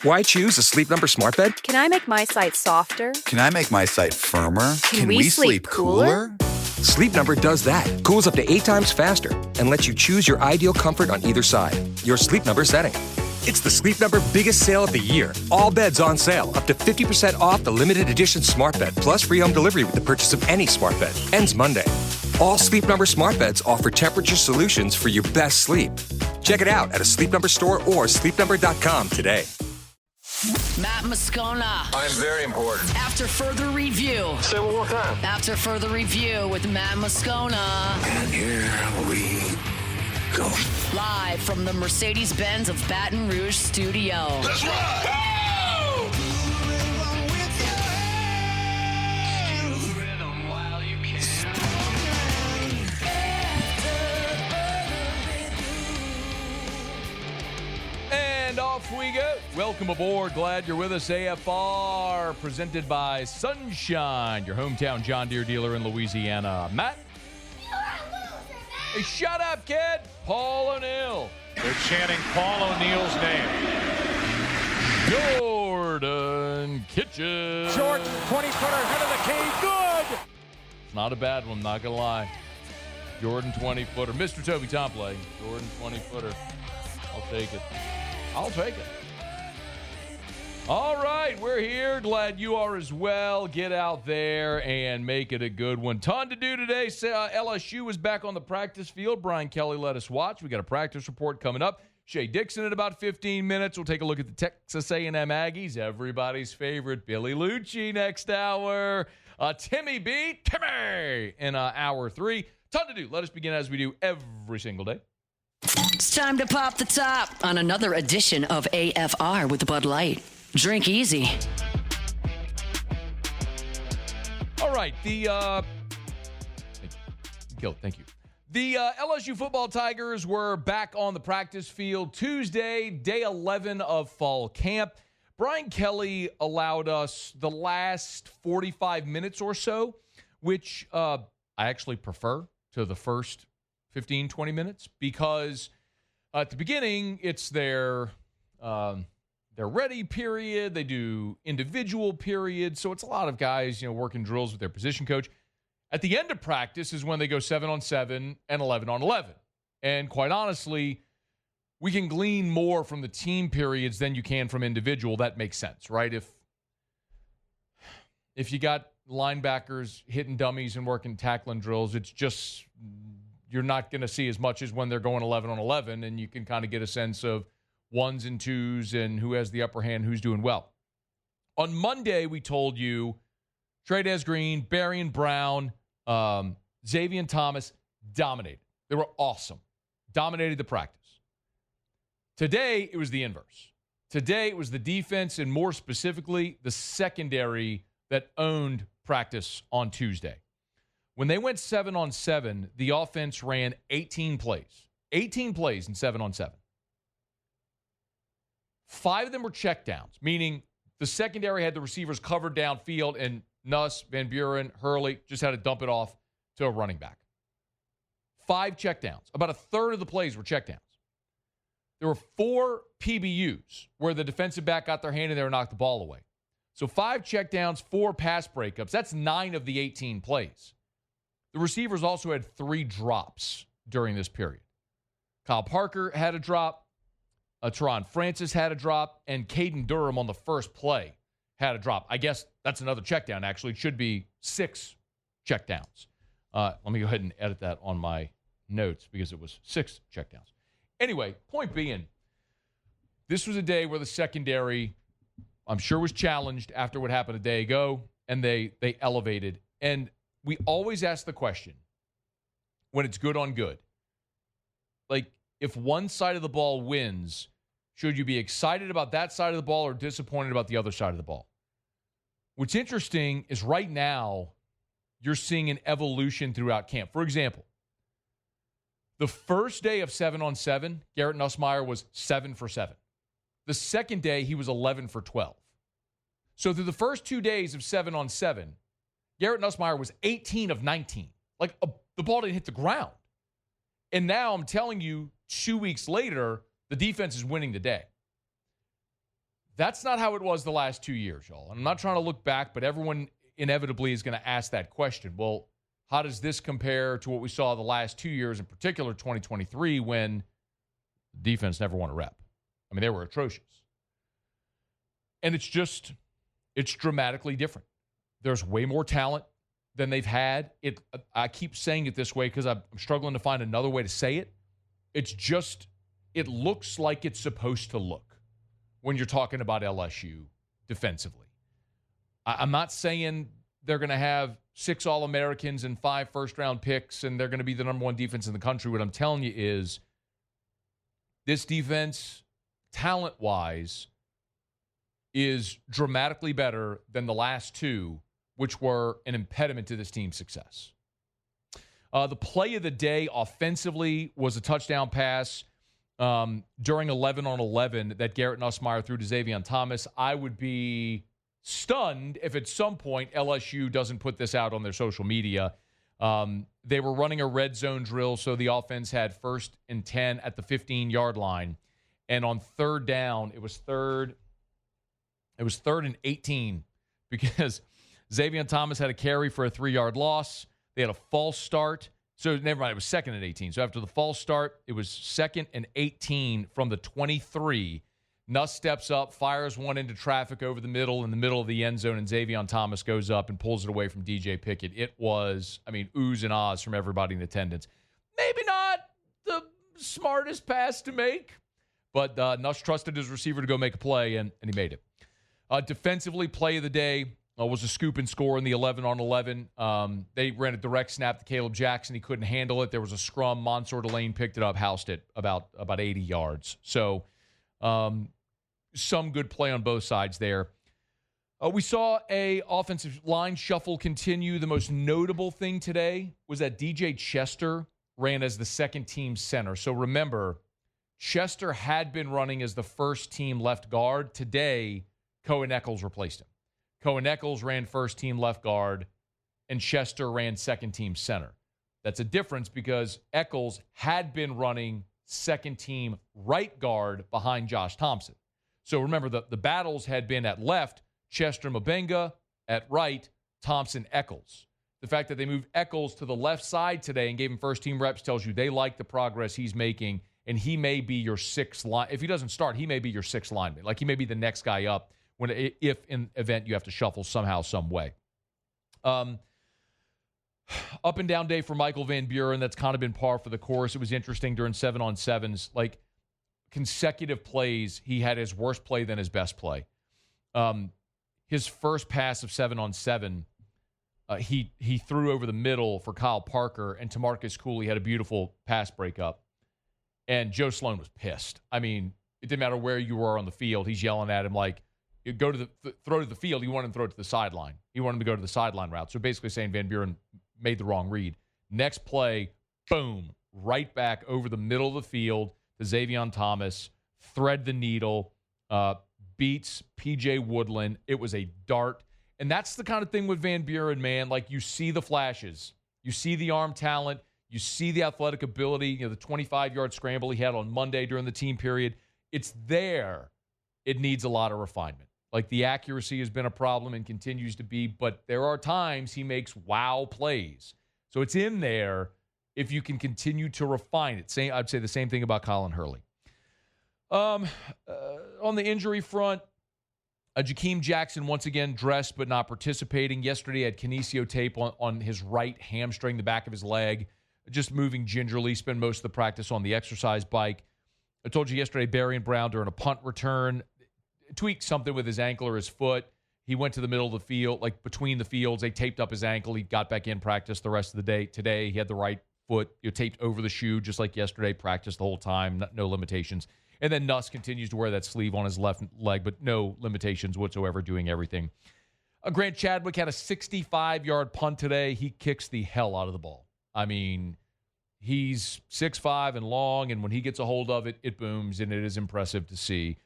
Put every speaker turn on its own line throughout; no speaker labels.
Why choose a Sleep Number smart bed?
Can I make my site softer?
Can I make my site firmer?
Can we sleep cooler?
Sleep Number does that. Cools up to 8 times faster and lets you choose your ideal comfort on either side. Your Sleep Number setting. It's the Sleep Number biggest sale of the year. All beds on sale. Up to 50% off the limited edition smart bed. Plus free home delivery with the purchase of any smart bed. Ends Monday. All Sleep Number smart beds offer temperature solutions for your best sleep. Check it out at a Sleep Number store or sleepnumber.com today.
Matt Moscano.
I'm very important.
After further review.
Say one more time.
After further review with Matt Moscano.
And here we go.
Live from the Mercedes-Benz of Baton Rouge studio.
Let's ride!
And off we go. Welcome aboard. Glad you're with us. AFR presented by Sunshine, your hometown John Deere dealer in Louisiana. Matt? Hey, shut up, kid. Paul O'Neill.
They're chanting Paul O'Neill's name.
Jordan Kitchen.
Short 20-footer head of the key. Good.
It's not a bad one, not going to lie. Jordan 20-footer. Mr. Toby Tomplay. Jordan 20-footer. I'll take it. I'll take it. All right, we're here. Glad you are as well. Get out there and make it a good one. Ton to do today. LSU is back on the practice field. Brian Kelly let us watch. We got a practice report coming up. Shea Dixon in about 15 minutes. We'll take a look at the Texas A&M Aggies. Everybody's favorite, Billy Lucci next hour. Timmy B. Timmy in hour 3. Ton to do. Let us begin as we do every single day.
It's time to pop the top on another edition of AFR with Bud Light. Drink easy.
All right, thank you. The LSU football Tigers were back on the practice field Tuesday, day 11 of fall camp. Brian Kelly allowed us the last 45 minutes or so, which I actually prefer to the first 15, 20 minutes, because at the beginning, it's their ready period. They do individual periods. So it's a lot of guys, working drills with their position coach. At the end of practice is when they go 7-on-7 and 11-on-11. And quite honestly, we can glean more from the team periods than you can from individual. That makes sense, right? If you got linebackers hitting dummies and working tackling drills, it's just you're not going to see as much as when they're going 11-on-11, and you can kind of get a sense of ones and twos and who has the upper hand, who's doing well. On Monday, we told you Trey Green, Barian Brown, Xavier Thomas dominated. They were awesome. Dominated the practice. Today, it was the inverse. Today, it was the defense, and more specifically, the secondary that owned practice on Tuesday. When they went 7-on-7, the offense ran 18 plays. 18 plays in 7-on-7. 5 of them were checkdowns, meaning the secondary had the receivers covered downfield, and Nuss, Van Buren, Hurley just had to dump it off to a running back. 5 checkdowns. About a third of the plays were checkdowns. There were 4 PBUs where the defensive back got their hand in there and knocked the ball away. So 5 checkdowns, 4 pass breakups. That's 9 of the 18 plays. The receivers also had 3 drops during this period. Kyle Parker had a drop. Teron Francis had a drop. And Caden Durham on the first play had a drop. I guess that's another check down, actually. It should be 6 check downs. Let me go ahead and edit that on my notes because it was 6 check downs. Anyway, point being, this was a day where the secondary, I'm sure, was challenged after what happened a day ago, and they elevated. And we always ask the question, when it's good on good, like, if one side of the ball wins, should you be excited about that side of the ball or disappointed about the other side of the ball? What's interesting is right now, you're seeing an evolution throughout camp. For example, the first day of 7-on-7, Garrett Nussmeier was 7 for 7. The second day, he was 11 for 12. So through the first 2 days of 7-on-7, Garrett Nussmeier was 18 of 19. The ball didn't hit the ground. And now I'm telling you, 2 weeks later, the defense is winning the day. That's not how it was the last 2 years, y'all. I'm not trying to look back, but everyone inevitably is going to ask that question. Well, how does this compare to what we saw the last 2 years, in particular 2023, when the defense never won a rep? I mean, they were atrocious. And it's dramatically different. There's way more talent than they've had. I keep saying it this way because I'm struggling to find another way to say it. It looks like it's supposed to look when you're talking about LSU defensively. I'm not saying they're going to have 6 All-Americans and 5 first-round picks and they're going to be the number 1 defense in the country. What I'm telling you is this defense, talent-wise, is dramatically better than the last 2, which were an impediment to this team's success. The play of the day offensively was a touchdown pass during 11-on-11 that Garrett Nussmeier threw to Xavier Thomas. I would be stunned if at some point LSU doesn't put this out on their social media. They were running a red zone drill, so the offense had 1st and 10 at the 15-yard line. And on 3rd down, it was 3rd and 18 because Xavier Thomas had a carry for a 3-yard loss. They had a false start. So never mind, it was 2nd and 18. So after the false start, it was 2nd and 18 from the 23. Nuss steps up, fires one into traffic over the middle in the middle of the end zone, and Xavier Thomas goes up and pulls it away from DJ Pickett. It was, oohs and ahs from everybody in attendance. Maybe not the smartest pass to make, but Nuss trusted his receiver to go make a play, and he made it. Defensively, play of the day was a scoop and score in the 11-on-11. They ran a direct snap to Caleb Jackson. He couldn't handle it. There was a scrum. Mansour Delane picked it up, housed it about 80 yards. So some good play on both sides there. We saw a offensive line shuffle continue. The most notable thing today was that DJ Chester ran as the second-team center. So remember, Chester had been running as the first-team left guard. Today, Cohen Eccles replaced him. Cohen Eccles ran first-team left guard, and Chester ran second-team center. That's a difference because Eccles had been running second-team right guard behind Josh Thompson. So remember, the battles had been at left, Chester Mabenga, at right, Thompson Eccles. The fact that they moved Eccles to the left side today and gave him first-team reps tells you they like the progress he's making, and he may be your 6th line. If he doesn't start, he may be your 6th lineman. Like, he may be the next guy up if in event you have to shuffle somehow, some way. Up and down day for Michael Van Buren. That's kind of been par for the course. It was interesting during 7-on-7s. Like, consecutive plays, he had his worst play than his best play. His first pass of 7-on-7, he threw over the middle for Kyle Parker, and TaMarcus Cooley had a beautiful pass breakup. And Joe Sloan was pissed. It didn't matter where you were on the field. He's yelling at him like, you go to throw to the field. He wanted him to throw it to the sideline. He wanted him to go to the sideline route. So basically saying Van Buren made the wrong read. Next play, boom, right back over the middle of the field to Xavier Thomas, thread the needle, beats P.J. Woodland. It was a dart. And that's the kind of thing with Van Buren, man. Like, you see the flashes. You see the arm talent. You see the athletic ability. The 25-yard scramble he had on Monday during the team period. It's there. It needs a lot of refinement. Like, the accuracy has been a problem and continues to be, but there are times he makes wow plays. So it's in there if you can continue to refine it. I'd say the same thing about Colin Hurley. On the injury front, Jakeem Jackson once again dressed but not participating. Yesterday had kinesio tape on his right hamstring, the back of his leg, just moving gingerly, spent most of the practice on the exercise bike. I told you yesterday, Barian Brown during a punt return tweaked something with his ankle or his foot. He went to the middle of the field, like between the fields. They taped up his ankle. He got back in practice the rest of the day. Today, he had the right foot taped over the shoe, just like yesterday, practiced the whole time, no limitations. And then Nuss continues to wear that sleeve on his left leg, but no limitations whatsoever, doing everything. Grant Chadwick had a 65-yard punt today. He kicks the hell out of the ball. He's 6'5" and long, and when he gets a hold of it, it booms, and it is impressive to see.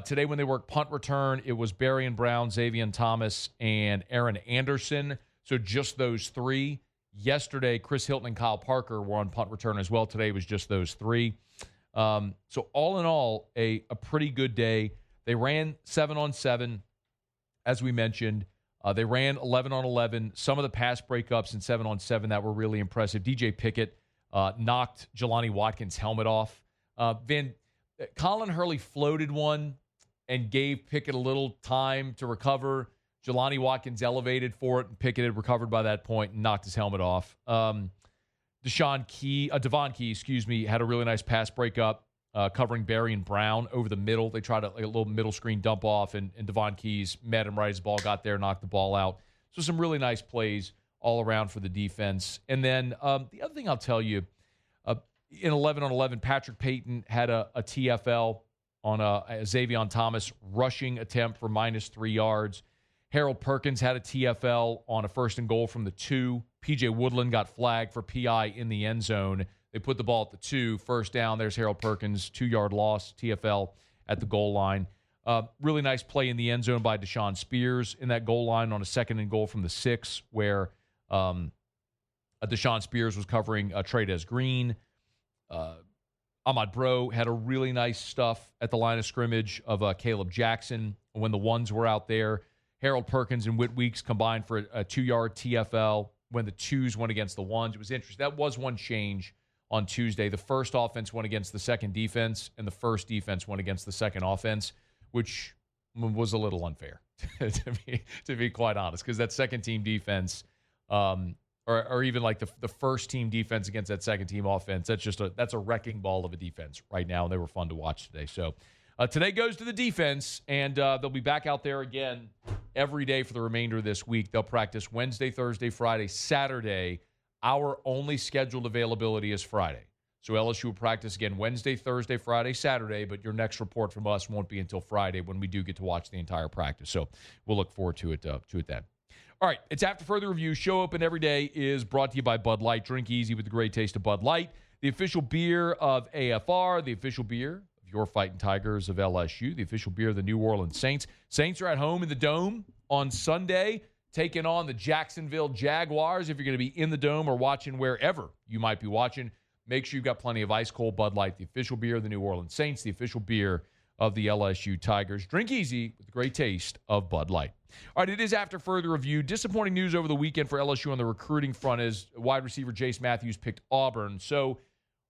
Today, when they worked punt return, it was Barian Brown, Xavier Thomas, and Aaron Anderson. So just those 3. Yesterday, Chris Hilton and Kyle Parker were on punt return as well. Today was just those 3. So all in all, a pretty good day. They ran 7-on-7, as we mentioned. They ran 11-on-11. Some of the pass breakups in 7-on-7 that were really impressive. DJ Pickett knocked Jelani Watkins' helmet off. Colin Hurley floated one and gave Pickett a little time to recover. Jelani Watkins elevated for it, and Pickett had recovered by that point and knocked his helmet off. Devon Key, had a really nice pass breakup covering Barry and Brown over the middle. They tried a little middle screen dump off, and Devon Keyes met him right as the ball got there, knocked the ball out. So some really nice plays all around for the defense. And then the other thing I'll tell you, in 11-on-11, Patrick Payton had a TFL on a Xavier Thomas rushing attempt for -3 yards. Harold Perkins had a TFL on a first and goal from the 2. P.J. Woodland got flagged for PI in the end zone. They put the ball at the 2. First down, there's Harold Perkins, 2-yard loss, TFL at the goal line. Really nice play in the end zone by Deshaun Spears in that goal line on a second and goal from the 6, where Deshaun Spears was covering Trey'Dez Green. Ahmad Bro had a really nice stuff at the line of scrimmage of Caleb Jackson when the ones were out there. Harold Perkins and Whit Weeks combined for a 2-yard TFL when the 2s went against the 1s. It was interesting. That was one change on Tuesday. The first offense went against the second defense, and the first defense went against the second offense, which was a little unfair, to be quite honest, because that second team defense, or even like the first team defense against that second team offense, that's a wrecking ball of a defense right now, and they were fun to watch today. So today goes to the defense, and they'll be back out there again every day for the remainder of this week. They'll practice Wednesday, Thursday, Friday, Saturday. Our only scheduled availability is Friday. So LSU will practice again Wednesday, Thursday, Friday, Saturday, but your next report from us won't be until Friday when we do get to watch the entire practice. So we'll look forward to it then. All right, it's After Further Review. Show Open Every Day is brought to you by Bud Light. Drink easy with the great taste of Bud Light, the official beer of AFR, the official beer of your Fighting Tigers of LSU, the official beer of the New Orleans Saints. Saints are at home in the Dome on Sunday, taking on the Jacksonville Jaguars. If you're going to be in the Dome or watching wherever you might be watching, make sure you've got plenty of ice cold Bud Light, the official beer of the New Orleans Saints, the official beer of the LSU Tigers. Drink easy with the great taste of Bud Light. All right, it is After Further Review. Disappointing news over the weekend for LSU on the recruiting front is wide receiver Jace Matthews picked Auburn. So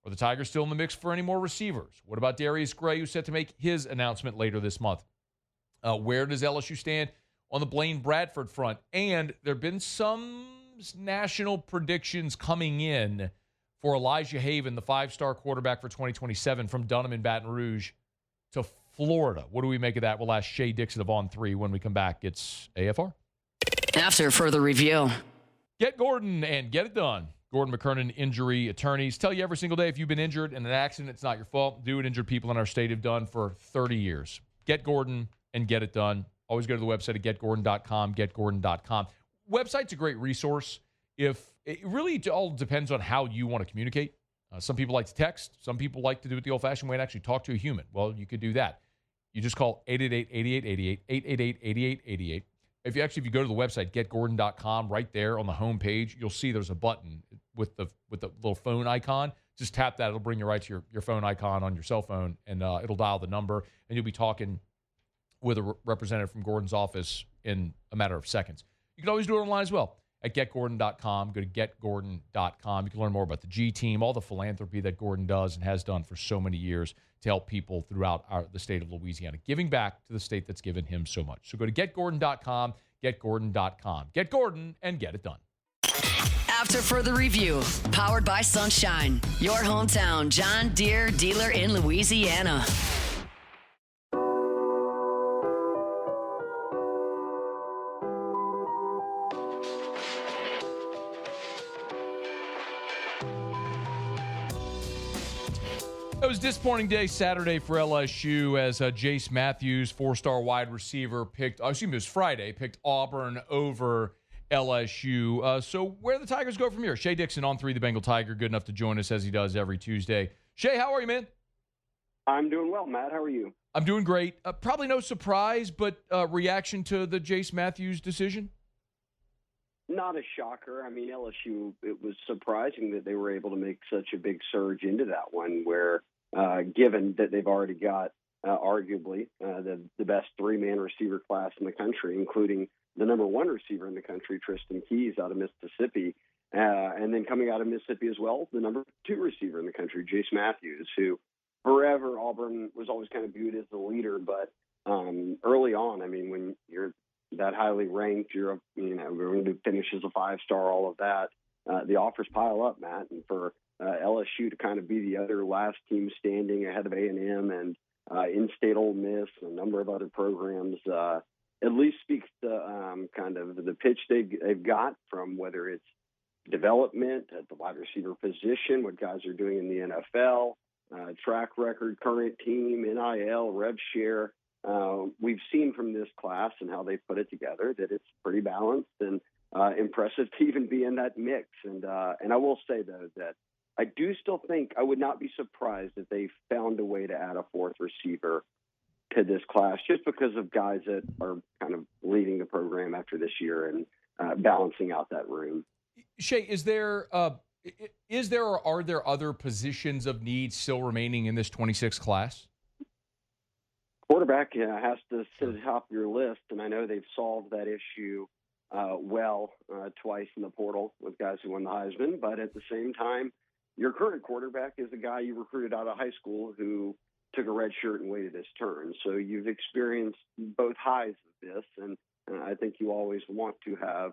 are the Tigers still in the mix for any more receivers? What about Darius Gray, who's set to make his announcement later this month? Where does LSU stand on the Blaine Bradford front? And there have been some national predictions coming in for Elijah Haven, the 5-star quarterback for 2027 from Dunham in Baton Rouge to Florida. What do we make of that? We'll ask Shea Dixon of On 3 when we come back. It's AFR.
After Further Review.
Get Gordon and get it done. Gordon McKernan Injury Attorneys tell you every single day if you've been injured in an accident, it's not your fault. Do what injured people in our state have done for 30 years. Get Gordon and get it done. Always go to the website at getgordon.com, getgordon.com. Website's a great resource. If it really all depends on how you want to communicate. Some people like to text. Some people like to do it the old-fashioned way and actually talk to a human. Well, you could do that. You just call 888-8888, 888-8888. If you go to the website, getgordon.com, right there on the home page, you'll see there's a button with the little phone icon. Just tap that. It'll bring you right to your phone icon on your cell phone, and it'll dial the number, and you'll be talking with a representative from Gordon's office in a matter of seconds. You can always do it online as well at getgordon.com. Go to getgordon.com. You can learn more about the G team, all the philanthropy that Gordon does and has done for so many years to help people throughout the state of Louisiana, giving back to the state that's given him so much. So go to getgordon.com, getgordon.com. Get Gordon and get it done.
After Further Review, powered by Sunshine, your hometown John Deere dealer in Louisiana.
It was a disappointing day Saturday for LSU as Jace Matthews, 4-star wide receiver, it was Friday, picked Auburn over LSU. So where do the Tigers go from here? Shea Dixon on 3, the Bengal Tiger, good enough to join us as he does every Tuesday. Shea, how are you, man?
I'm doing well, Matt. How are you?
I'm doing great. Probably no surprise, but reaction to the Jace Matthews decision?
Not a shocker. I mean, LSU, it was surprising that they were able to make such a big surge into that one where, given that they've already got arguably the best three-man receiver class in the country, including the number one receiver in the country, Tristan Keys, out of Mississippi. And then coming out of Mississippi as well, the number two receiver in the country, Jace Matthews, who forever Auburn was always kind of viewed as the leader. But early on, I mean, when you're that highly ranked, you're going to finish as a five-star, all of that. The offers pile up, Matt, and for LSU to kind of be the other last team standing ahead of A&M and in-state Ole Miss and a number of other programs, at least speaks to kind of the pitch they've got, from whether it's development at the wide receiver position, what guys are doing in the NFL, track record, current team, NIL, rev share. We've seen from this class and how they put it together that it's pretty balanced and impressive to even be in that mix. And I will say, though, that I do still think I would not be surprised if they found a way to add a fourth receiver to this class, just because of guys that are kind of leading the program after this year and balancing out that room.
Shea, is there or are there other positions of need still remaining in this 26 class?
Quarterback has to sit at the top of your list, and I know they've solved that issue twice in the portal with guys who won the Heisman, but at the same time, your current quarterback is a guy you recruited out of high school who took a red shirt and waited his turn. So you've experienced both highs of this, and I think you always want to have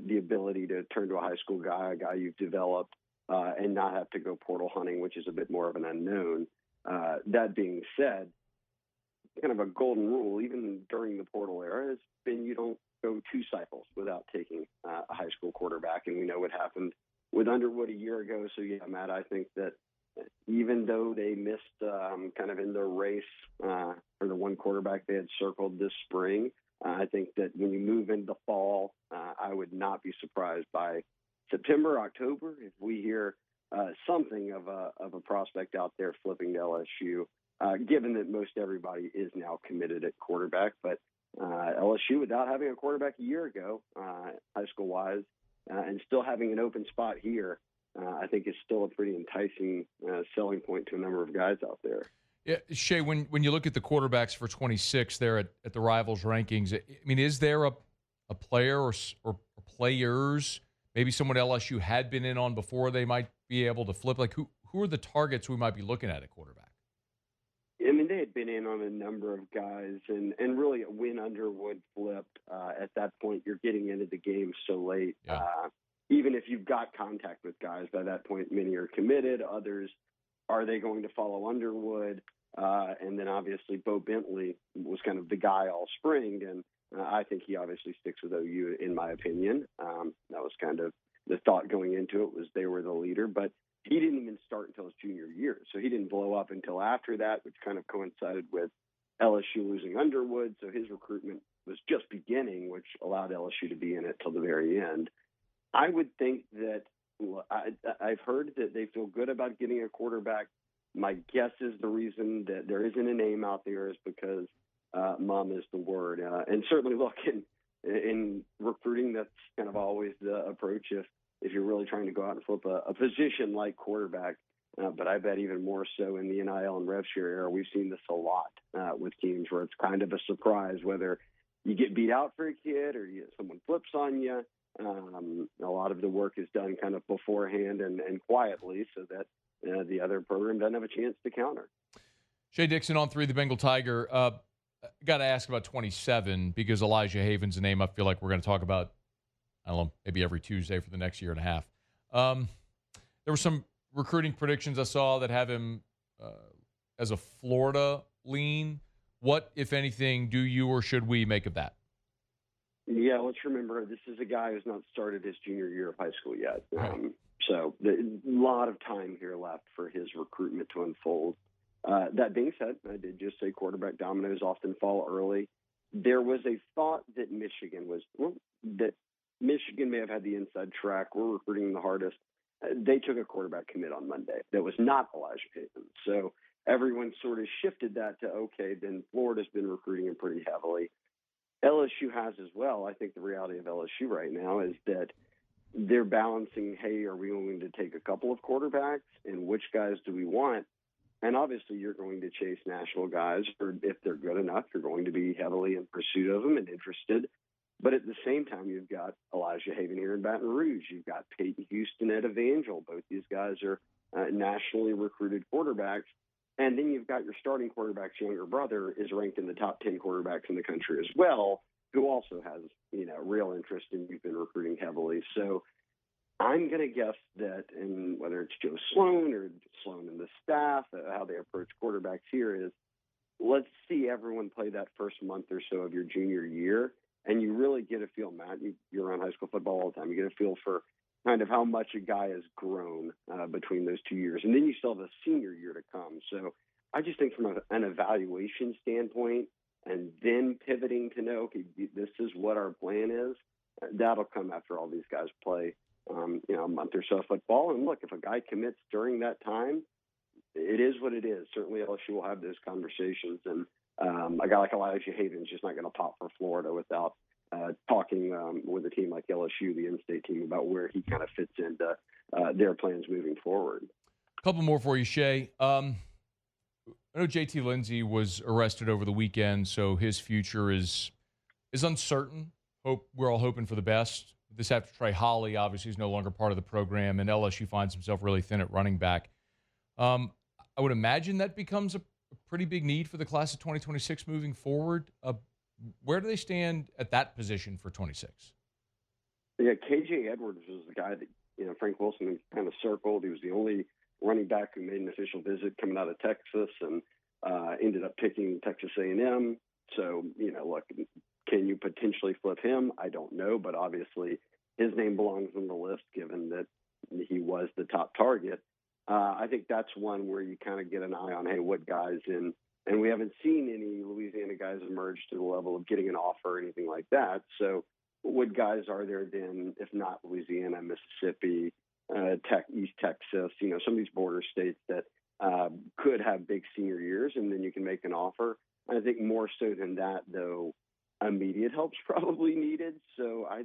the ability to turn to a high school guy, a guy you've developed, and not have to go portal hunting, which is a bit more of an unknown. That being said, kind of a golden rule, even during the portal era, has been you don't go two cycles without taking a high school quarterback, and we know what happened with Underwood a year ago. So, yeah, Matt, I think that even though they missed kind of in the race for the one quarterback they had circled this spring, I think that when you move into the fall, I would not be surprised by September, October, if we hear something of a prospect out there flipping to LSU, given that most everybody is now committed at quarterback. But LSU, without having a quarterback a year ago, high school-wise, and still having an open spot here, I think is still a pretty enticing selling point to a number of guys out there.
Yeah, Shea, when you look at the quarterbacks for 26 there at the Rivals rankings, I mean, is there a player or players, maybe someone LSU had been in on before they might be able to flip? Like, who are the targets we might be looking at quarterback?
I mean, they had been in on a number of guys, and really when Underwood flipped, at that point, you're getting into the game so late.
Yeah.
Even if you've got contact with guys, by that point, many are committed. Others, are they going to follow Underwood? And then obviously Bo Bentley was kind of the guy all spring, and I think he obviously sticks with OU, in my opinion. That was kind of the thought going into it, was they were the leader, but he didn't even start until his junior year. So he didn't blow up until after that, which kind of coincided with LSU losing Underwood. So his recruitment was just beginning, which allowed LSU to be in it till the very end. I would think that I've heard that they feel good about getting a quarterback. My guess is the reason that there isn't a name out there is because mom is the word. And certainly, look, in recruiting, that's kind of always the approach if you're really trying to go out and flip a position like quarterback. But I bet even more so in the NIL and rev share era, we've seen this a lot with teams where it's kind of a surprise whether you get beat out for a kid or someone flips on you. A lot of the work is done kind of beforehand and quietly so that the other program doesn't have a chance to counter.
Shea Dixon on 3, the Bengal Tiger. Got to ask about 27 because Elijah Haven's a name I feel like we're going to talk about, I don't know, maybe every Tuesday for the next year and a half. There were some recruiting predictions I saw that have him as a Florida lean. What, if anything, do you or should we make of that?
Yeah, let's remember, this is a guy who's not started his junior year of high school yet.
Right.
So a lot of time here left for his recruitment to unfold. That being said, I did just say quarterback dominoes often fall early. There was a thought that Michigan may have had the inside track. We're recruiting the hardest. They took a quarterback commit on Monday that was not Elijah Haven. So everyone sort of shifted that to, okay, then Florida's been recruiting him pretty heavily. LSU has as well. I think the reality of LSU right now is that they're balancing, hey, are we going to take a couple of quarterbacks and which guys do we want? And obviously you're going to chase national guys, or if they're good enough, you're going to be heavily in pursuit of them and interested. But at the same time, you've got Elijah Haven here in Baton Rouge. You've got Peyton Houston at Evangel. Both these guys are nationally recruited quarterbacks. And then you've got your starting quarterback's younger brother is ranked in the top 10 quarterbacks in the country as well, who also has, real interest in you've been recruiting heavily. So I'm going to guess that, and whether it's Joe Sloan or Sloan and the staff, how they approach quarterbacks here is, let's see everyone play that first month or so of your junior year, and you really get a feel, Matt, you're around high school football all the time, you get a feel for kind of how much a guy has grown between those 2 years. And then you still have a senior year to come. So I just think from an evaluation standpoint, and then pivoting to know, okay, this is what our plan is, that'll come after all these guys play, a month or so of football. And look, if a guy commits during that time, it is what it is. Certainly LSU will have those conversations. And a guy like Elijah Haven is just not going to pop for Florida without talking with a team like LSU, the in-state team, about where he kind of fits into their plans moving forward.
A couple more for you, Shea. I know JT Lindsay was arrested over the weekend, so his future is uncertain. We're all hoping for the best. This after Trey Holly, obviously, is no longer part of the program, and LSU finds himself really thin at running back. I would imagine that becomes a pretty big need for the class of 2026 moving forward. Where do they stand at that position for 26?
Yeah, KJ Edwards was the guy that Frank Wilson kind of circled. He was the only running back who made an official visit coming out of Texas, and ended up picking Texas A&M. So look, can you potentially flip him? I don't know, but obviously his name belongs on the list given that he was the top target. I think that's one where you kind of get an eye on, hey, what guys in, and we haven't seen any Louisiana guys emerge to the level of getting an offer or anything like that. So what guys are there then, if not Louisiana, Mississippi, East Texas, some of these border states that could have big senior years, and then you can make an offer. I think more so than that, though, immediate help's probably needed. So I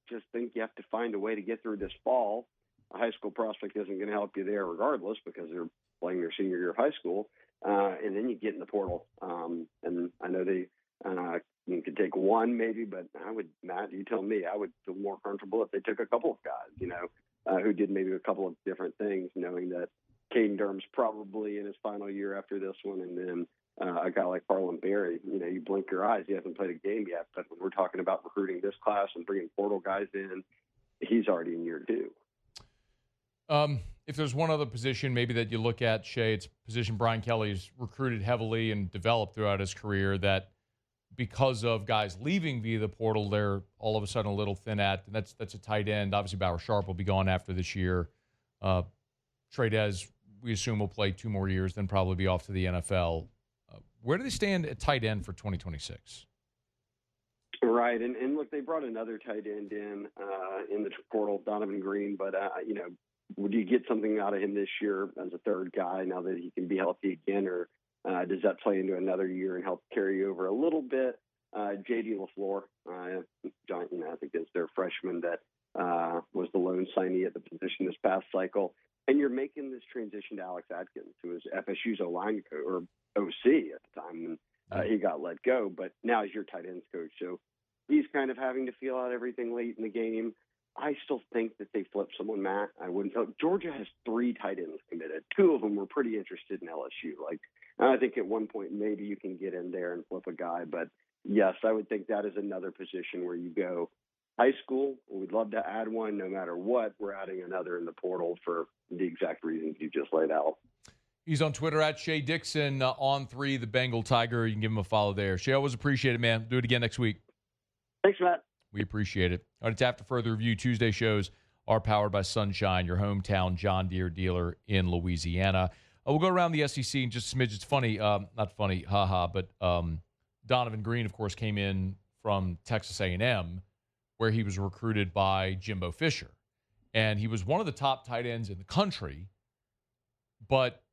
just think you have to find a way to get through this fall. A high school prospect isn't going to help you there regardless because they're playing their senior year of high school. And then you get in the portal. And I know you could take one maybe, but Matt, you tell me, I would feel more comfortable if they took a couple of guys, who did maybe a couple of different things, knowing that Caden Durham's probably in his final year after this one. And then a guy like Harlan Berry, you blink your eyes, he hasn't played a game yet, but when we're talking about recruiting this class and bringing portal guys in, he's already in year 2.
If there's one other position maybe that you look at, Shea, it's a position Brian Kelly's recruited heavily and developed throughout his career that because of guys leaving via the portal, they're all of a sudden a little thin at, and that's a tight end. Obviously, Bauer Sharp will be gone after this year. Trey Dez, we assume, will play 2 more years, then probably be off to the NFL. Where do they stand at tight end for 2026?
Right, and look, they brought another tight end in the portal, Donovan Green, but, would you get something out of him this year as a third guy now that he can be healthy again, or does that play into another year and help carry over a little bit? J.D. LaFleur, John, I think it's their freshman that was the lone signee at the position this past cycle. And you're making this transition to Alex Atkins, who was FSU's O-line or OC at the time when he got let go, but now he's your tight ends coach. So he's kind of having to feel out everything late in the game. I still think that they flip someone, Matt. I wouldn't tell. Georgia has 3 tight ends committed. 2 of them were pretty interested in LSU. I think at one point maybe you can get in there and flip a guy. But, yes, I would think that is another position where you go high school. We'd love to add one no matter what. We're adding another in the portal for the exact reasons you just laid out.
He's on Twitter at Shea Dixon, on3, the Bengal Tiger. You can give him a follow there. Shea, always appreciate it, man. Do it again next week.
Thanks, Matt.
We appreciate it. All right, it's After Further Review. Tuesday shows are powered by Sunshine, your hometown John Deere dealer in Louisiana. We'll go around the SEC in just a smidge. It's funny, not funny, haha, but Donovan Green, of course, came in from Texas A&M, where he was recruited by Jimbo Fisher. And he was one of the top tight ends in the country, but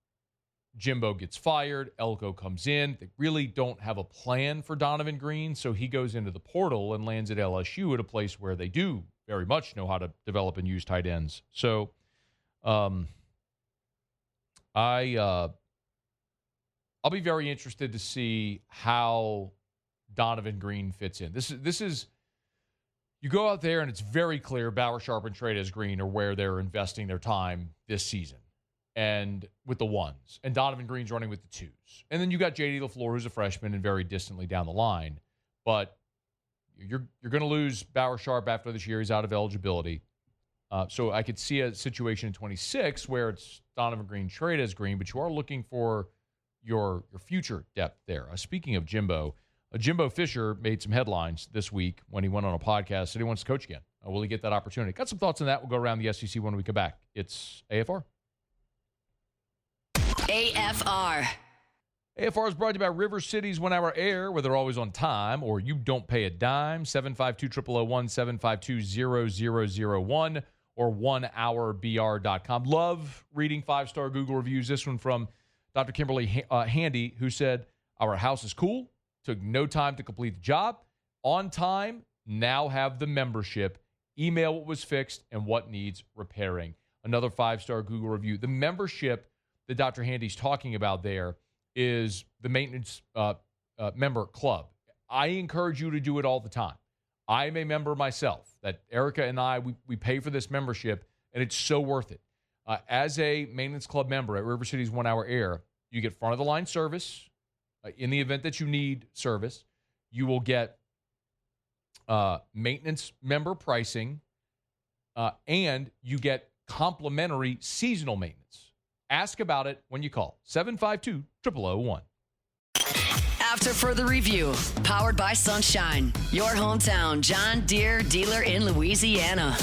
Jimbo gets fired, Elko comes in. They really don't have a plan for Donovan Green, so he goes into the portal and lands at LSU at a place where they do very much know how to develop and use tight ends. So I I'll be very interested to see how Donovan Green fits in. This is you go out there and it's very clear Bauer, Sharp, and Trey'Dez Green are where they're investing their time this season, and with the ones, and Donovan Green's running with the twos, and then you got J.D. LaFleur, who's a freshman and very distantly down the line, but you're going to lose Bauer, Sharp after this year. He's out of eligibility. So I could see a situation in 26 where it's Donovan Green, Trey'Dez Green, but you are looking for your future depth there. Speaking of Jimbo, Jimbo Fisher made some headlines this week when he went on a podcast, said he wants to coach again. Will he get that opportunity? Got some thoughts on that. We'll go around the SEC when we come back. It's AFR.
AFR.
AFR is brought to you by River City's 1 Hour Air, where they're always on time or you don't pay a dime. 752-0001, 752-0001, or 1hourbr.com. Love reading 5-star Google reviews. This one from Dr. Kimberly Handy, who said, our house is cool. Took no time to complete the job. On time, now have the membership. Email what was fixed and what needs repairing. Another 5-star Google review. The membership that Dr. Handy's talking about there is the maintenance member club. I encourage you to do it all the time. I'm a member myself. That Erica and I, we pay for this membership, and it's so worth it. As a maintenance club member at River City's 1 Hour Air, you get front-of-the-line service. In the event that you need service, you will get maintenance member pricing, and you get complimentary seasonal maintenance. Ask about it when you call 752-0001.
After further review, powered by Sunshine, your hometown John Deere dealer in Louisiana.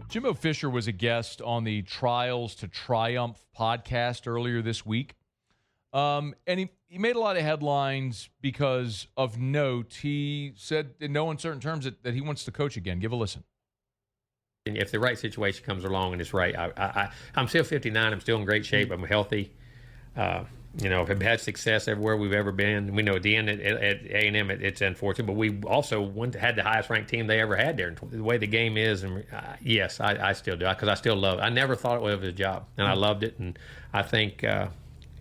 Jimbo Fisher was a guest on the Trials to Triumph podcast earlier this week. And he made a lot of headlines because of note. He said in no uncertain terms that he wants to coach again. Give a listen.
If the right situation comes along and it's right, I'm still 59. I'm still in great shape. I'm healthy. I've had success everywhere we've ever been. We know at the end at A&M it's unfortunate, but we also had the highest ranked team they ever had there. The way the game is, and yes, I still do, because I still love it. I never thought it was a job, and I loved it, and I think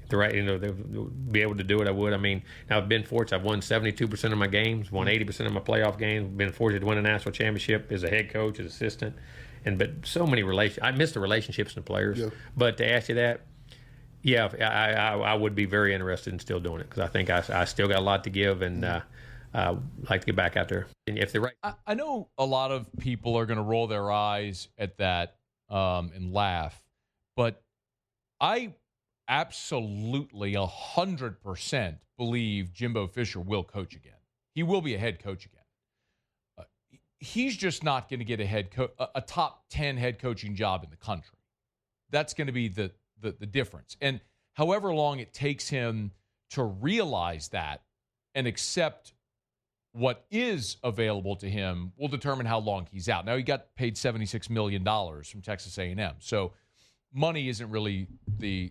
be able to do it, I would. I mean, I've been fortunate. I've won 72% of my games, won 80% of my playoff games, been fortunate to win a national championship as a head coach, as assistant, but so many I miss the relationships and the players. Yeah. But to ask you that, yeah, I would be very interested in still doing it, because I think I still got a lot to give, and like to get back out there. And if they're right,
I know a lot of people are going to roll their eyes at that and laugh, but I absolutely 100% believe Jimbo Fisher will coach again. He will be a head coach again. He's just not going to get a top 10 head coaching job in the country. That's going to be the difference. And however long it takes him to realize that and accept what is available to him will determine how long he's out. Now, he got paid $76 million from Texas A&M, so money isn't really the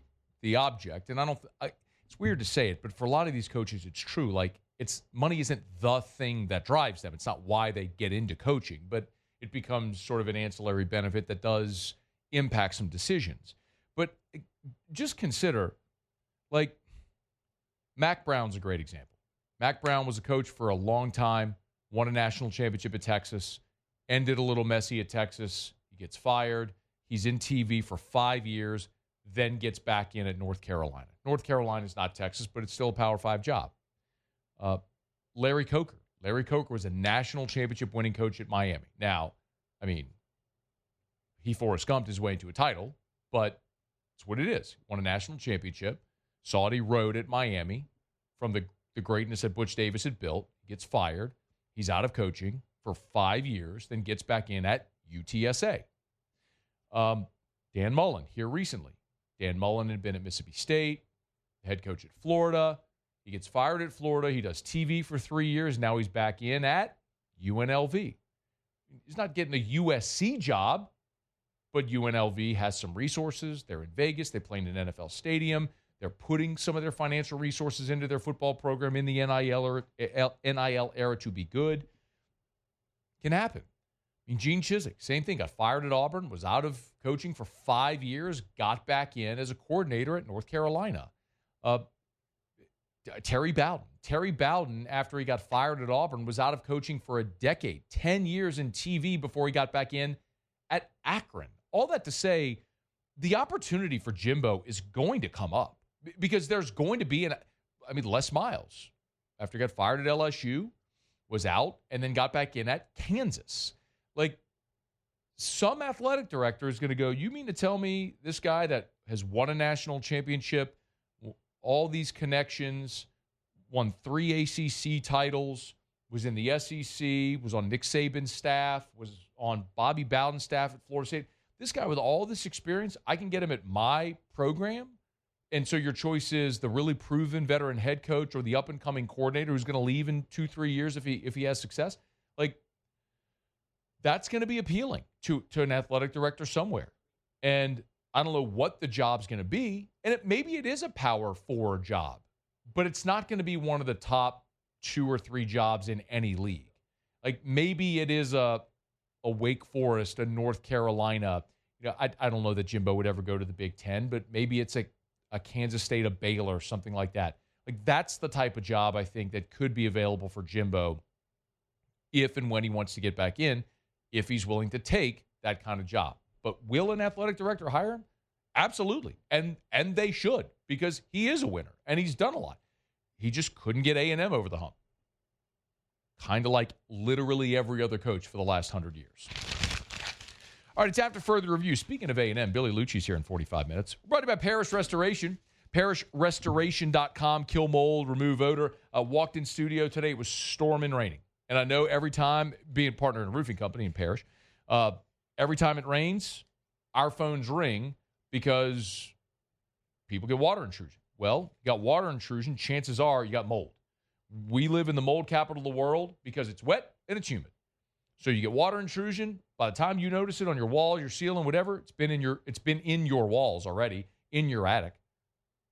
object. And it's weird to say it, but for a lot of these coaches, it's true. Like, money isn't the thing that drives them. It's not why they get into coaching, but it becomes sort of an ancillary benefit that does impact some decisions. But just consider, like, Mac Brown's a great example. Mac Brown was a coach for a long time, won a national championship at Texas, ended a little messy at Texas. He gets fired. He's in TV for 5 years, then gets back in at North Carolina. North Carolina is not Texas, but it's still a Power 5 job. Larry Coker. Larry Coker was a national championship winning coach at Miami. Now, I mean, he Forrest Gumped his way into a title, but it's what it is. Won a national championship. Saudi road at Miami from the greatness that Butch Davis had built. He gets fired. He's out of coaching for 5 years, then gets back in at UTSA. Dan Mullen here recently. Dan Mullen had been at Mississippi State, head coach at Florida. He gets fired at Florida. He does TV for 3 years. Now he's back in at UNLV. He's not getting a USC job, but UNLV has some resources. They're in Vegas. They play in an NFL stadium. They're putting some of their financial resources into their football program in the NIL era to be good. Can happen. I mean, Gene Chizik, same thing, got fired at Auburn, was out of coaching for 5 years, got back in as a coordinator at North Carolina. Terry Bowden, after he got fired at Auburn, was out of coaching for a decade, 10 years in TV before he got back in at Akron. All that to say, the opportunity for Jimbo is going to come up because there's going to be Les Miles, after he got fired at LSU, was out and then got back in at Kansas. Like, some athletic director is going to go, you mean to tell me this guy that has won a national championship, all these connections, won 3 ACC titles, was in the SEC, was on Nick Saban's staff, was on Bobby Bowden's staff at Florida State. This guy with all this experience, I can get him at my program. And so your choice is the really proven veteran head coach or the up-and-coming coordinator who's going to leave in 2-3 years if he has success. Like, that's going to be appealing to an athletic director somewhere. And I don't know what the job's going to be. And maybe it is a Power 4 job, but it's not going to be one of the top 2 or 3 jobs in any league. Like, maybe it is a Wake Forest, a North Carolina. You know, I don't know that Jimbo would ever go to the Big Ten, but maybe it's a Kansas State, a Baylor, something like that. Like, that's the type of job I think that could be available for Jimbo if and when he wants to get back in, if he's willing to take that kind of job. But will an athletic director hire him? Absolutely. And they should, because he is a winner and he's done a lot. He just couldn't get A&M over the hump. Kind of like literally every other coach for the last 100 years. All right, it's after further review. Speaking of A&M, Billy Lucci's here in 45 minutes. Brought to you by Parish Restoration. ParishRestoration.com. Kill mold, remove odor. Walked in studio today. It was storming, raining. And I know every time, being partner in a roofing company in Parish, every time it rains, our phones ring because people get water intrusion. Well, you got water intrusion, chances are you got mold. We live in the mold capital of the world because it's wet and it's humid. So you get water intrusion. By the time you notice it on your wall, your ceiling, whatever, it's been in your walls already, in your attic.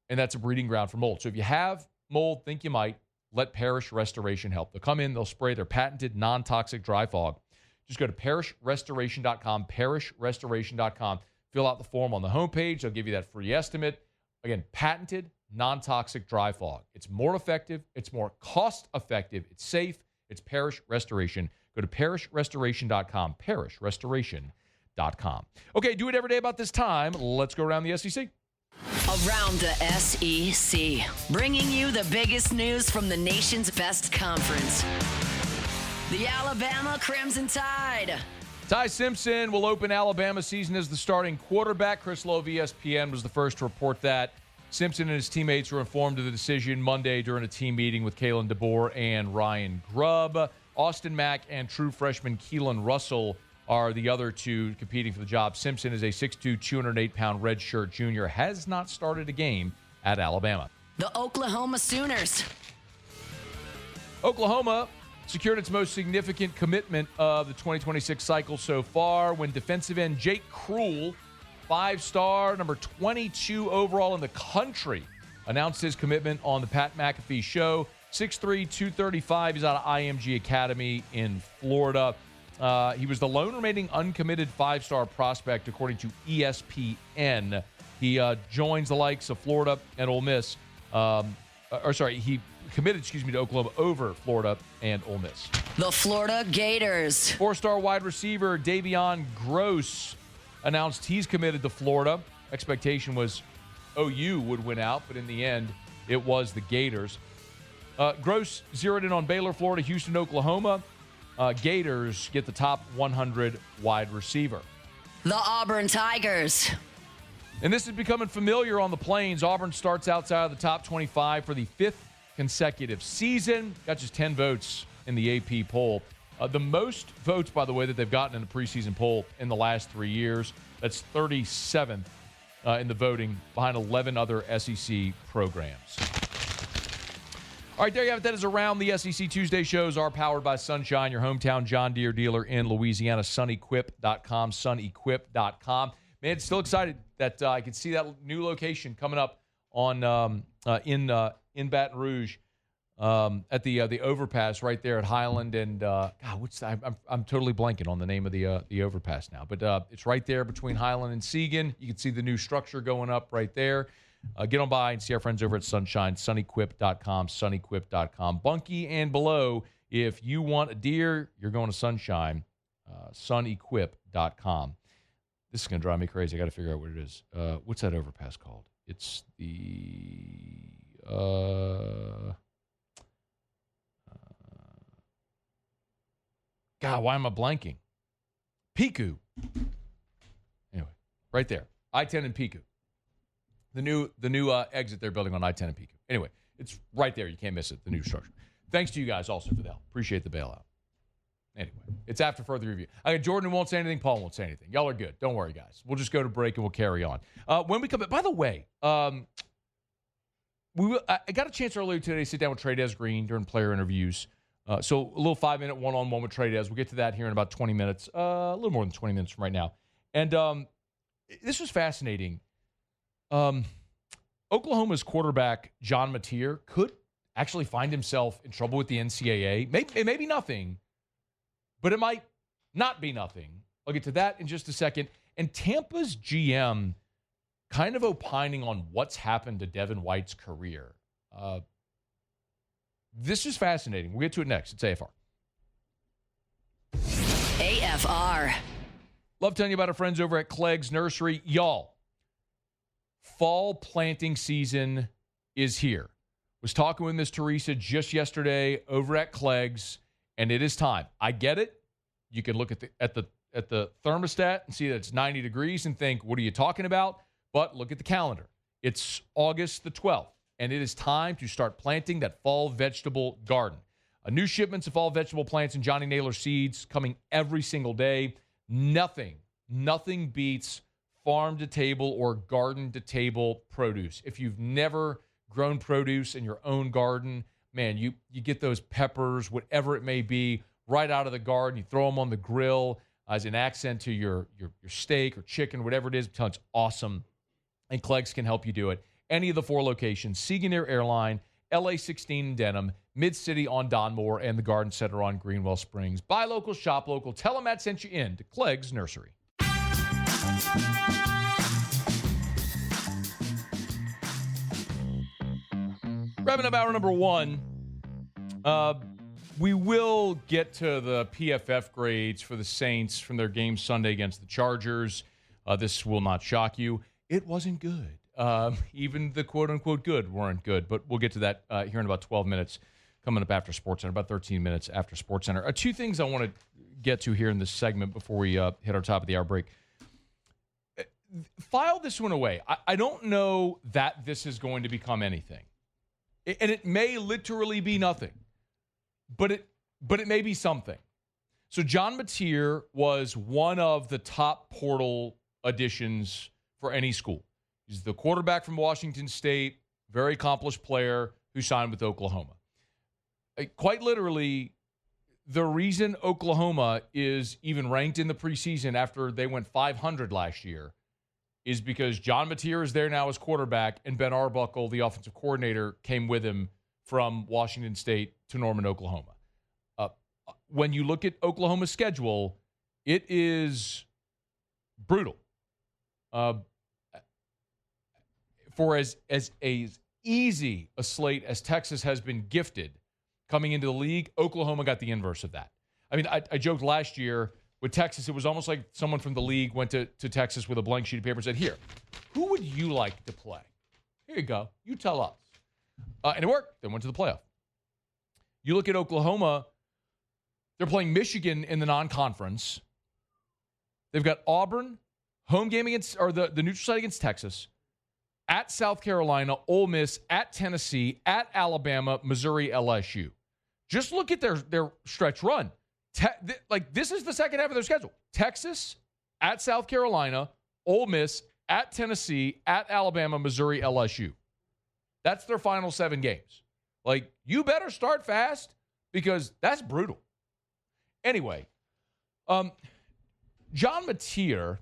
And that's a breeding ground for mold. So if you have mold, think you might, let Parish Restoration help. They'll come in, they'll spray their patented non-toxic dry fog. Just go to ParishRestoration.com, ParishRestoration.com. Fill out the form on the homepage. They'll give you that free estimate. Again, patented non-toxic dry fog. It's more effective. It's more cost-effective. It's safe. It's Parish Restoration. Go to ParishRestoration.com, ParishRestoration.com. Okay, do it every day about this time. Let's go around the SEC.
Around the SEC, bringing you the biggest news from the nation's best conference. The Alabama Crimson Tide.
Ty Simpson will open Alabama's season as the starting quarterback. Chris Lowe of ESPN was the first to report that. Simpson and his teammates were informed of the decision Monday during a team meeting with Kalen DeBoer and Ryan Grubb. Austin Mack and true freshman Keelan Russell are the other two competing for the job. Simpson is a 6'2", 208-pound redshirt junior, has not started a game at Alabama.
The Oklahoma Sooners.
Oklahoma secured its most significant commitment of the 2026 cycle so far when defensive end Jake Krull, 5-star, number 22 overall in the country, announced his commitment on the Pat McAfee show. 6'3", 235. He's out of IMG Academy in Florida. He was the lone remaining uncommitted 5-star prospect, according to ESPN. He joins the likes of Florida and Ole Miss. He committed, to Oklahoma over Florida and Ole Miss.
The Florida Gators.
4-star wide receiver Davion Gross announced he's committed to Florida. Expectation was OU would win out, but in the end, it was the Gators. Gross zeroed in on Baylor, Florida, Houston, Oklahoma. Gators get the top 100 wide receiver.
The Auburn Tigers.
And this is becoming familiar on the Plains. Auburn starts outside of the top 25 for the 5th consecutive season. Got just 10 votes in the AP poll. The most votes, by the way, that they've gotten in the preseason poll in the last 3 years. That's 37th in the voting, behind 11 other SEC programs. All right, there you have it. That is Around the SEC. Tuesday shows are powered by Sunshine, your hometown John Deere dealer in Louisiana. SunEquip.com, SunEquip.com. Man, still excited that I can see that new location coming up on in Baton Rouge at the overpass right there at Highland and God, I'm totally blanking on the name of the overpass now, but it's right there between Highland and Seagan. You can see the new structure going up right there. Get on by and see our friends over at Sunshine, sunnyquip.com, sunnyquip.com. Bunkie and below, if you want a deer, you're going to Sunshine, sunnyquip.com. This is going to drive me crazy. I got to figure out what it is. What's that overpass called? It's the God, why am I blanking? Piku. Anyway, right there. I-10 and Piku. The new exit they're building on I-10 and Piku. Anyway, it's right there. You can't miss it, the new structure. Thanks to you guys also for the help. Appreciate the bailout. Anyway, it's after further review. I got Jordan who won't say anything. Paul won't say anything. Y'all are good. Don't worry, guys. We'll just go to break and we'll carry on. When we come back, by the way, I got a chance earlier today to sit down with Trey Green during player interviews. So a little 5-minute one-on-one with Trey We'll get to that here in about 20 minutes, a little more than 20 minutes from right now. And this was fascinating. Oklahoma's quarterback, John Mateer, could actually find himself in trouble with the NCAA. Maybe nothing, but it might not be nothing. I'll get to that in just a second. And Tampa's GM kind of opining on what's happened to Devin White's career. This is fascinating. We'll get to it next. It's AFR.
AFR.
Love telling you about our friends over at Clegg's Nursery. Y'all, fall planting season is here. Was talking with Miss Teresa just yesterday over at Clegg's, and it is time. I get it. You can look at the thermostat and see that it's 90 degrees and think, what are you talking about? But look at the calendar. It's August the 12th, and it is time to start planting that fall vegetable garden. New shipments of fall vegetable plants and Johnny Naylor seeds coming every single day. Nothing beats farm-to-table or garden-to-table produce. If you've never grown produce in your own garden, man, you get those peppers, whatever it may be, right out of the garden. You throw them on the grill as an accent to your steak or chicken, whatever it is. I'm telling you, it's awesome. And Clegg's can help you do it. Any of the 4 locations, Seaganeer Airline, LA 16 in Denham, Mid-City on Donmore, and the Garden Center on Greenwell Springs. Buy local, shop local. Tell them Matt sent you in to Clegg's Nursery. Wrapping up hour number 1. We will get to the PFF grades for the Saints from their game Sunday against the Chargers. This will not shock you. It wasn't good. Even the quote-unquote good weren't good. But we'll get to that here in about 12 minutes coming up after SportsCenter, about 13 minutes after SportsCenter. 2 things I want to get to here in this segment before we hit our top of the hour break. File this one away. I don't know that this is going to become anything. And it may literally be nothing. But it may be something. So John Mateer was one of the top portal additions for any school. He's the quarterback from Washington State, very accomplished player who signed with Oklahoma. Quite literally, the reason Oklahoma is even ranked in the preseason after they went 500 last year is because John Mateer is there now as quarterback, and Ben Arbuckle, the offensive coordinator, came with him from Washington State to Norman, Oklahoma. When you look at Oklahoma's schedule, it is brutal. For as easy a slate as Texas has been gifted coming into the league, Oklahoma got the inverse of that. I mean, I joked last year with Texas, it was almost like someone from the league went to Texas with a blank sheet of paper and said, here, who would you like to play? Here you go. You tell us. And it worked. They went to the playoff. You look at Oklahoma, they're playing Michigan in the non-conference. They've got Auburn, home game against, or the neutral site against Texas, at South Carolina, Ole Miss, at Tennessee, at Alabama, Missouri, LSU. Just look at their stretch run. This is the second half of their schedule. Texas, at South Carolina, Ole Miss, at Tennessee, at Alabama, Missouri, LSU. That's their final 7 games. You better start fast because that's brutal. Anyway, John Mateer,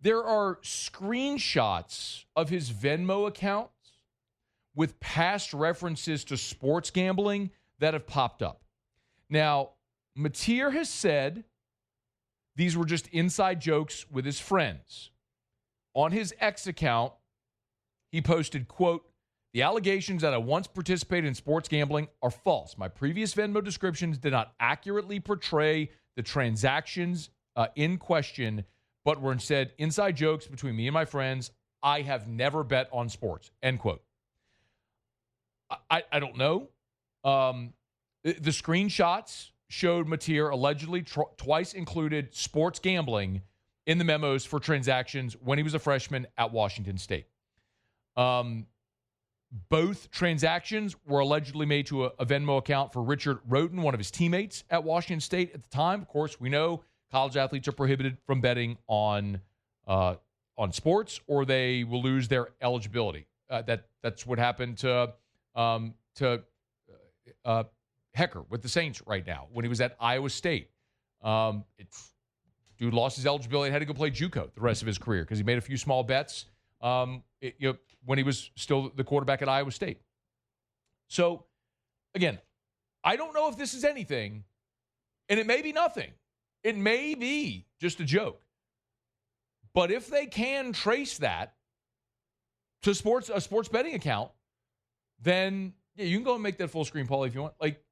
There are screenshots of his Venmo accounts with past references to sports gambling that have popped up. Now, Mateer has said these were just inside jokes with his friends. On his X account, he posted, quote, "The allegations that I once participated in sports gambling are false. My previous Venmo descriptions did not accurately portray the transactions in question, but were instead inside jokes between me and my friends. I have never bet on sports," end quote. I don't know. The screenshots showed Mateer allegedly twice included sports gambling in the memos for transactions when he was a freshman at Washington State. Both transactions were allegedly made to a Venmo account for Richard Roten, one of his teammates at Washington State at the time. Of course, we know college athletes are prohibited from betting on sports, or they will lose their eligibility. That's what happened to Hecker with the Saints right now when he was at Iowa State. Dude lost his eligibility and had to go play JUCO the rest of his career because he made a few small bets when he was still the quarterback at Iowa State. So, again, I don't know if this is anything, and it may be nothing. It may be just a joke. But if they can trace that to a sports betting account, then yeah, you can go and make that full screen, Paulie, if you want. Like,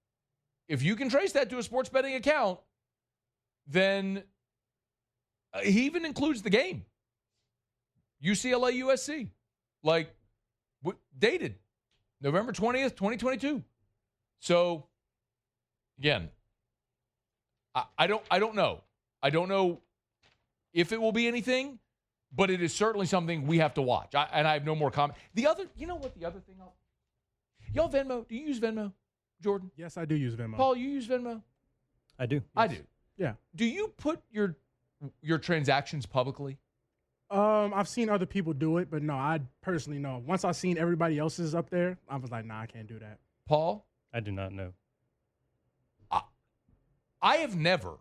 if you can trace that to a sports betting account, then he even includes the game. UCLA, USC. Like, dated November 20th, 2022. So, again, I don't know. I don't know if it will be anything, but it is certainly something we have to watch. And I have no more comment. The other thing y'all Venmo? Do you use Venmo, Jordan?
Yes, I do use Venmo.
Paul, you use Venmo?
I do. Yes.
I do.
Yeah.
Do you put your transactions publicly?
I've seen other people do it, but no, I personally know. Once I seen everybody else's up there, I was like, nah, I can't do that.
Paul?
I do not know.
I have never,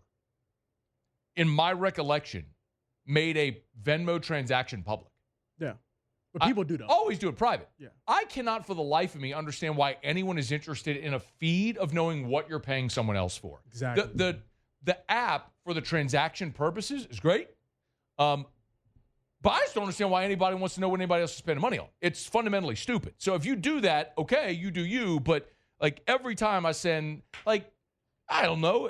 in my recollection, made a Venmo transaction public.
Yeah. But people do, though.
Always do it private.
Yeah.
I cannot for the life of me understand why anyone is interested in a feed of knowing what you're paying someone else for.
Exactly.
The app for the transaction purposes is great. But I just don't understand why anybody wants to know what anybody else is spending money on. It's fundamentally stupid. So if you do that, okay, you do you. But like every time I send, like, I don't know,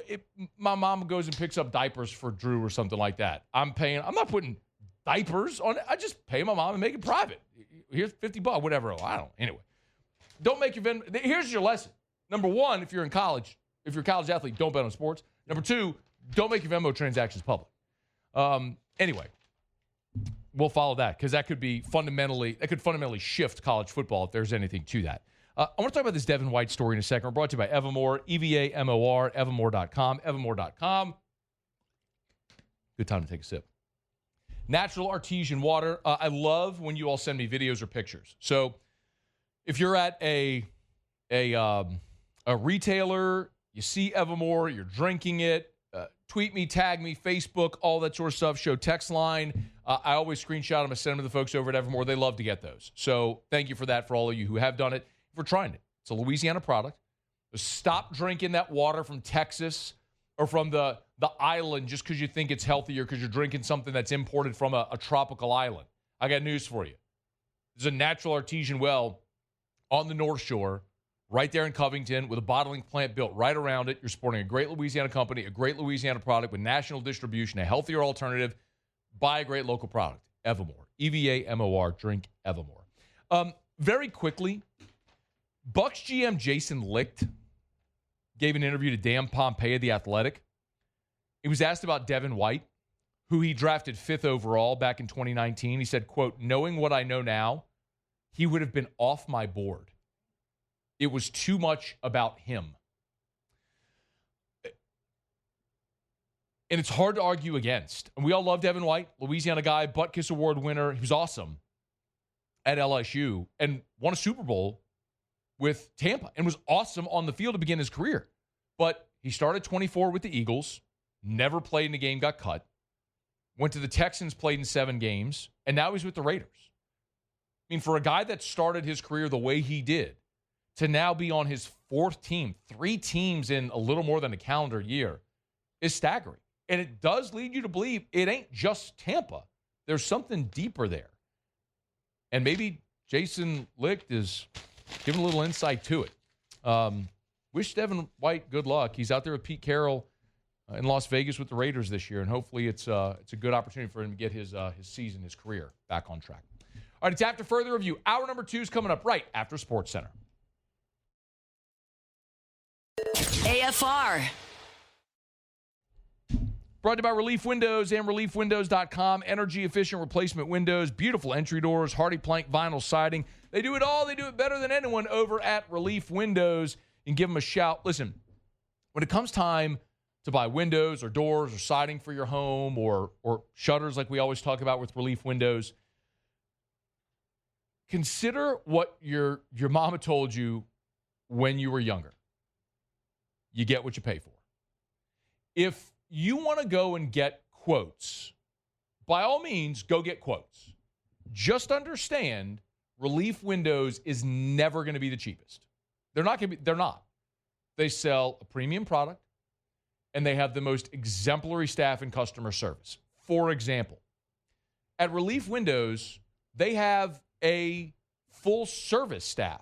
my mom goes and picks up diapers for Drew or something like that. I'm not putting diapers on it. I just pay my mom and make it private. Here's $50, whatever. I don't. Anyway, don't make your Venmo. Here's your lesson. Number one, if you're in college, if you're a college athlete, don't bet on sports. Number two, don't make your Venmo transactions public. Anyway, we'll follow that because that could fundamentally shift college football if there's anything to that. I want to talk about this Devin White story in a second. We're brought to you by Evamore, EVAMOR, Evamore.com, Evamore.com. Good time to take a sip. Natural artesian water. I love when you all send me videos or pictures. So if you're at a retailer, you see Evamore, you're drinking it, tweet me, tag me, Facebook, all that sort of stuff. Show text line. I always screenshot them and send them to the folks over at Evamore. They love to get those. So thank you for that for all of you who have done it. If we're trying it, it's a Louisiana product. Stop drinking that water from Texas or from the island just because you think it's healthier because you're drinking something that's imported from a tropical island. I got news for you. There's a natural artesian well on the North Shore right there in Covington with a bottling plant built right around it. You're supporting a great Louisiana company, a great Louisiana product with national distribution, a healthier alternative. Buy a great local product. Evamore. EVAMOR. Drink Evamore. Very quickly, Bucs GM Jason Licht gave an interview to Dan Pompei of The Athletic. He was asked about Devin White, who he drafted 5th overall back in 2019. He said, quote, knowing what I know now, he would have been off my board. It was too much about him. And it's hard to argue against. And we all love Devin White, Louisiana guy, Butkus Award winner. He was awesome at LSU and won a Super Bowl with Tampa and was awesome on the field to begin his career. But he started 24 with the Eagles, never played in the game, got cut. Went to the Texans, played in 7 games, and now he's with the Raiders. I mean, for a guy that started his career the way he did, to now be on his 4th team, 3 teams in a little more than a calendar year, is staggering. And it does lead you to believe it ain't just Tampa. There's something deeper there. And maybe Jason Licht is giving a little insight to it. Wish Devin White good luck. He's out there with Pete Carroll in Las Vegas with the Raiders this year, and hopefully it's a good opportunity for him to get his season, his career back on track. All right, it's After Further Review. Hour number 2 is coming up right after Sports Center.
AFR.
Brought to you by Relief Windows and ReliefWindows.com. Energy-efficient replacement windows, beautiful entry doors, hardy plank vinyl siding. They do it all. They do it better than anyone over at Relief Windows. And give them a shout. Listen, when it comes time to buy windows or doors or siding for your home or shutters like we always talk about with Relief Windows, consider what your mama told you when you were younger. You get what you pay for. If you want to go and get quotes, by all means, go get quotes. Just understand Relief Windows is never going to be the cheapest. They're not. They sell a premium product, and they have the most exemplary staff and customer service. For example, at Relief Windows, they have a full service staff.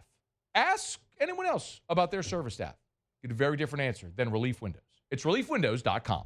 Ask anyone else about their service staff. Get a very different answer than Relief Windows. It's reliefwindows.com.